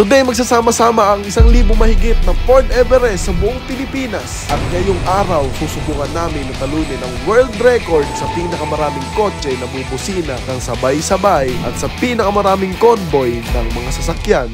Today magsasama-sama ang 1,000 mahigit na Ford Everest sa buong Pilipinas. At ngayong araw, susubukan namin na talunin ang world record sa pinakamaraming kotse na bubusina ng sabay-sabay at sa pinakamaraming convoy ng mga sasakyan.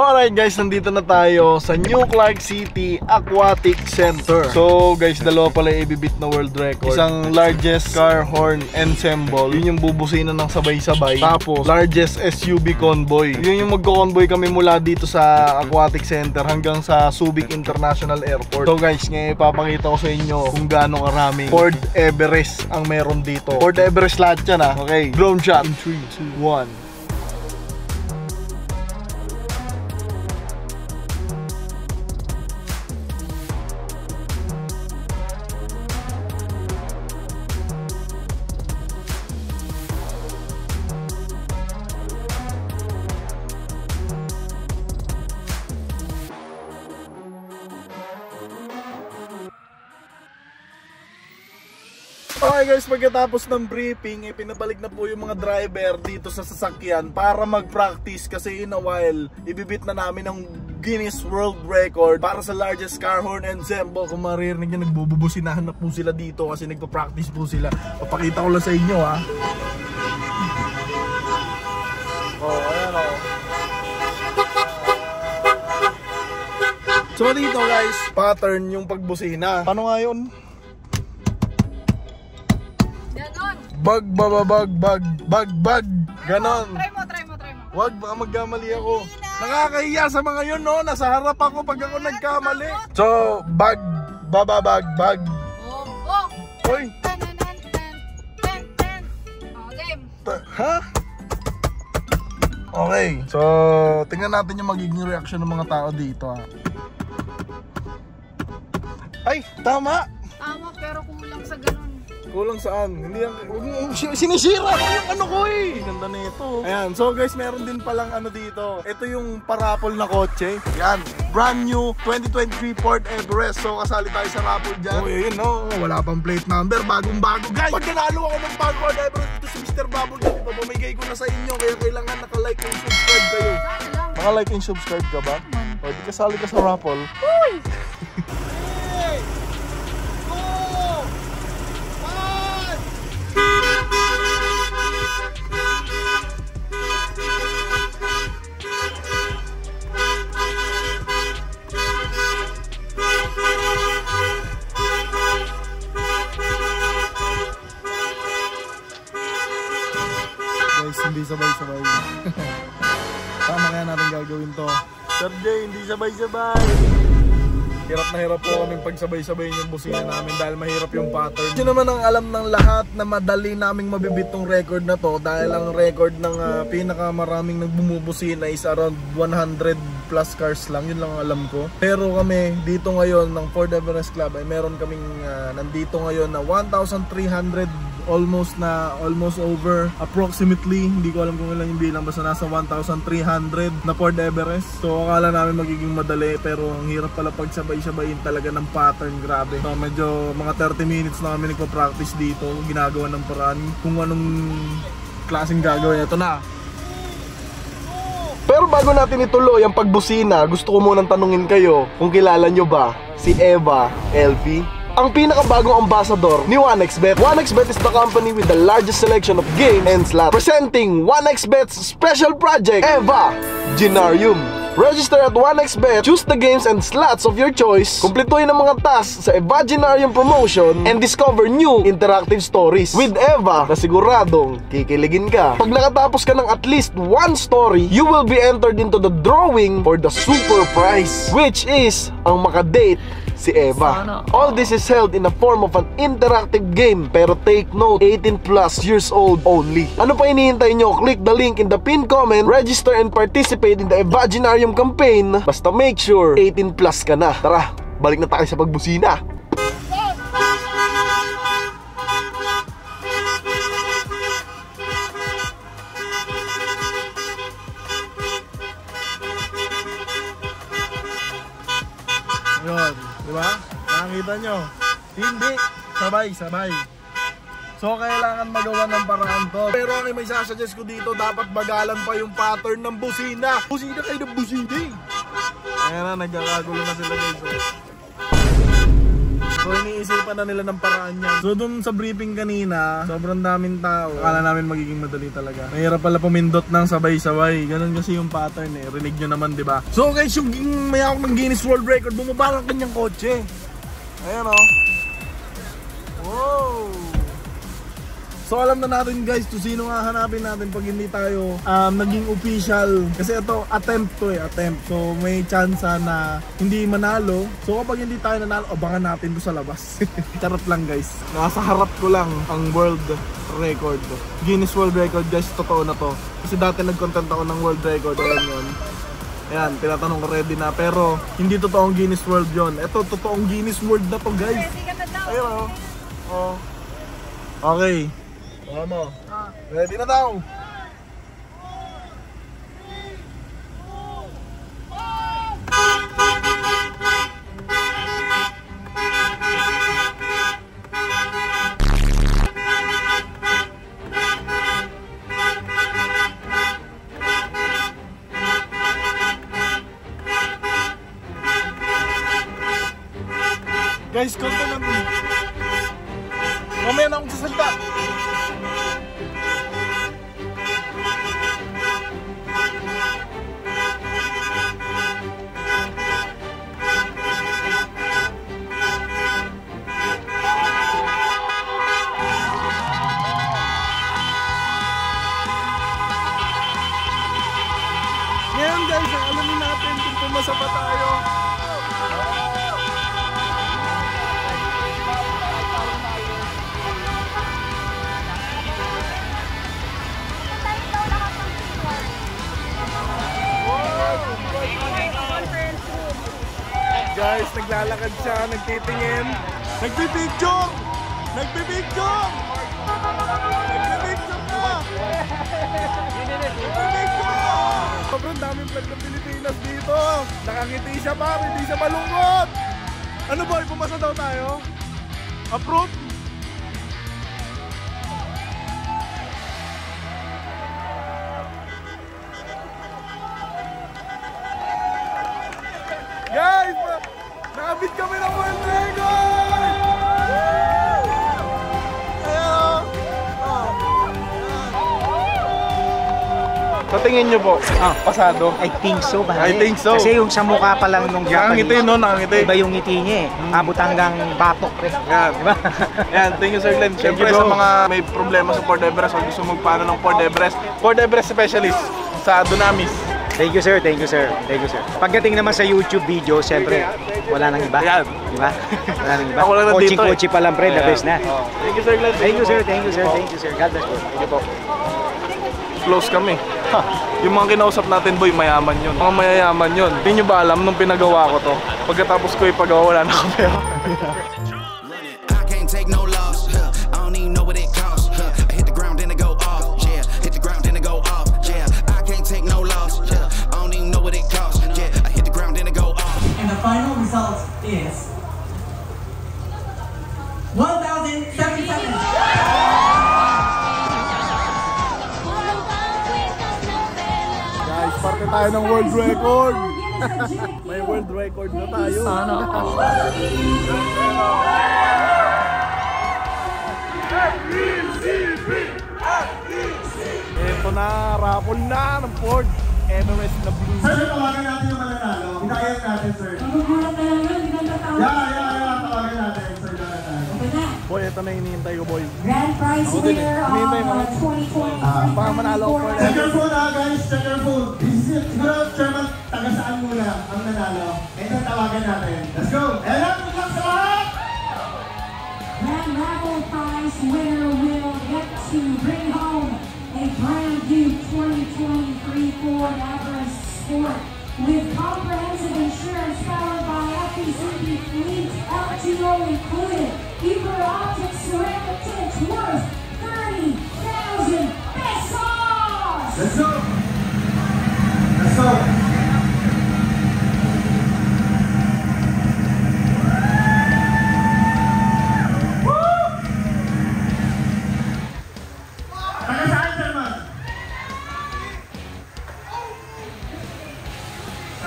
Alright guys, nandito na tayo sa New Clark City Aquatic Center. So guys, dalawa pala ibibit na world record. Isang largest car horn ensemble, yun yung bubusina ng sabay-sabay. Tapos largest SUV convoy, yun yung magko-convoy kami mula dito sa Aquatic Center hanggang sa Subic International Airport. So guys, ngayon ipapakita ko sa inyo kung gaano karami Ford Everest ang meron dito. Ford Everest lahat yan ha. Okay, drone shot. 3, 2, 1. Okay guys, pagkatapos ng briefing, pinabalik na po yung mga driver dito sa sasakyan para mag-practice kasi in a while, ibibit na namin ang Guinness World Record para sa largest car horn ensemble. Kung maririnig nyo, nagbububusinahan na po sila dito kasi nagpa-practice po sila. Papakita ko lang sa inyo ha. Oh, ayan o. So dito guys, pattern yung pagbusina. Paano nga yun? Bag, bababag, bag, bag, bag. Ganon. Try mo. Wag, baka magkamali ako. Nakakahiya sa mga yun, no? Nasa harap ako pag ako nagkamali. So, bag, bababag, bag. Oh. Hoy. Game. Ha? Okay. So, tingnan natin yung magiging reaction ng mga tao dito, ha. Ay, tama. Tama, pero kulang sa ganun. Kulang saan? Hindi yan. Sinisira ko yung ano ko eh. Ganda na ito. Ayan. So guys, meron din palang ano dito. Ito yung parapol na kotse. Yan. Brand new 2023 Ford Everest. So kasali tayo sa raffle dyan. Oh, yun no. Wala pang plate number. Bagong-bago. Guys, pag nanalo ako ng Ford Everest dito si Mr. Bubble, ipapamigay ko na sa inyo. Kaya kailangan naka-like and subscribe kayo. Naka-like and subscribe ka ba? O, di kasali ka sa raffle. Uy! Hindi sabay-sabay. Tama kaya natin gagawin to. Sir Jay, hindi sabay-sabay. Hirap na hirap po kaming pagsabay-sabay yung busina namin dahil mahirap yung pattern. Yun naman ang alam ng lahat na madali naming mabibit tong record na to dahil ang record ng pinakamaraming nagbumubusina is around 100 plus cars lang. Yun lang ang alam ko. Pero kami dito ngayon ng Ford Everest Club ay meron kaming nandito ngayon na 1,300 almost over approximately, hindi ko alam kung ilan yung bilang, basta nasa 1,300 na Ford Everest. So akala namin magiging madali pero ang hirap pala pagsabay-sabayin talaga ng pattern, grabe. So medyo mga 30 minutes na kami nagpa-practice dito, ginagawa ng paraan kung anong klaseng gagawin. Ito na. Pero bago natin ituloy ang pagbusina, gusto ko munang tanungin kayo kung kilala nyo ba si Eva LV? Ang pinakabagong ambassador ni 1xBet. 1xBet is the company with the largest selection of games and slots. Presenting 1xBet's special project, Eva Genarium. Register at 1xBet, choose the games and slots of your choice, kumpletuhin ang mga tasks sa Eva Genarium promotion, and discover new interactive stories. With Eva, na siguradong kikiligin ka. Pag nakatapos ka ng at least one story, you will be entered into the drawing for the super prize, which is ang makadate si Eva. All this is held in the form of an interactive game. Pero take note, 18 plus years old only. Ano pa hinihintay nyo? Click the link in the pinned comment, register and participate in the Eva Genarium campaign. Basta make sure 18 plus ka na. Tara, balik na tayo sa pagbusina. Yun, diba? Nakakita nyo? Hindi, sabay-sabay. So kailangan magawa ng paraan to. Pero ang may sasuggest ko dito, dapat bagalan pa yung pattern ng busina. Busina kayo ng busina. Ayan na, nagkakagulo na sila guys. So iniisipan na nila ng paraan yan. So dun sa briefing kanina, sobrang daming tao. Akala namin magiging madali talaga. Mahirap pala pumindot ng sabay-sabay. Ganun kasi yung pattern eh. Rinig nyo naman, diba? So guys, yung may ako ng Guinness World Record, bumaba ng kanyang kotse. Ayan o. Wow! So alam na natin guys kung sino nga hanapin natin pag hindi tayo naging official. Kasi ito attempt to eh, attempt. So may chance na hindi manalo. So kapag hindi tayo nanalo, abangan natin to sa labas. Charot lang guys. Nasa harap ko lang ang world record. Guinness World Record guys, totoo na to. Kasi dati nag-content ako ng world record. Ayan yun. Ayan, tinatanong ko ready na. Pero hindi totoong Guinness World yon. Ito totoong Guinness World na to guys. Ayun o. Oh. Okay. Ano? Ready na daw. Guys, konti lang. Mamaya na akong sasalita. Ngayon guys, alamin natin kung pumasa pa tayo. Guys, naglalakad siya, nagtitingin. Nagpipicture! Nagpipicture! Nagpipicture ka! Nagpipicture! Sobrang daming vlog ng Pilipinas dito. Nakangiti siya pa, hindi siya malungkot. Ano boy, pumasa daw tayo? Approve? Guys, nakabit kami ng world record! Sa tingin nyo po, pasado? I think so, I bahali. think so. Kasi yung sa mukha pa lang nung Japanese, nakangiti no, nakangiti. iba yung ngiti niya eh. Abot hanggang batok. Yan, diba? Yan, thank you Sir Glenn. Siyempre sa mga may problema sa Fort Everest o gusto magpaano ng Fort Everest specialist sa Dunamis. Thank you sir, thank you sir, thank you sir. Pagdating naman sa YouTube video, siyempre, wala nang iba. Yan. Diba? Wala nang iba. Ako lang nandito Kochi pa lang pre, the best na. Thank you Sir Glenn. Thank you sir, thank you sir, thank you sir. God bless you. Thank you po. Close kami. Yung mga kinausap natin boy, mayaman yun. Mga mayayaman yun. Hindi nyo ba alam nung pinagawa ko to? Pagkatapos ko ipagawa, wala na kami. I can't take no loss. I don't even know what it costs. I hit the ground then I go off. Yeah, hit the ground then I go off. Yeah, I can't take no loss. I don't even know what it costs. Yeah, I hit the ground then I go off. And the final result is 1,077. Guys, parte tayo ng world record. May world record na tayo. Sana. Ito na, raffle na ng Fort Everest na blue. Sir, tawagan natin yung mananalo. Hintayat natin, sir. Magugulat na lang yun, hindi na natawag. Tawagan natin, sir. Okay na. Boy, ito na hinihintay ko, boy. Grand prize winner of 2023. Baka manalo ako for Check your phone guys. Check your phone. Siguro, chairman, taga saan muna ang nanalo. Ito, tawagan natin. Let's go. And up, good luck sa lahat! Grand raffle prize winner will get to bring home a brand new 2023 Ford Everest Sport with comprehensive insurance powered by FPCP Fleet, LTO included, Eco Optic ceramic tints worth 30,000 pesos! Let's go. Let's go.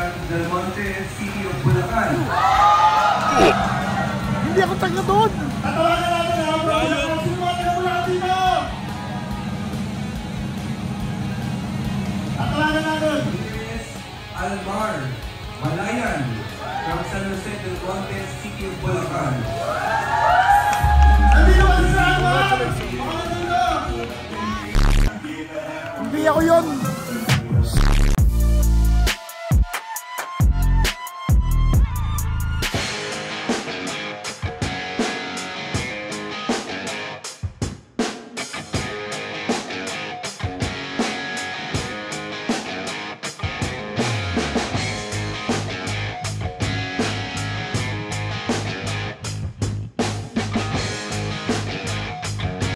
Del Monte City of Bulacan. Hindi ako taga doon. Tatawagan natin ha, bro. Sino mga taga-Bulacan dito? Tatawagan natin. Luis Almar Malayan from San Jose del Monte City of Bulacan. Nandito ba si Almar? Baka nandito. Hindi ako yun.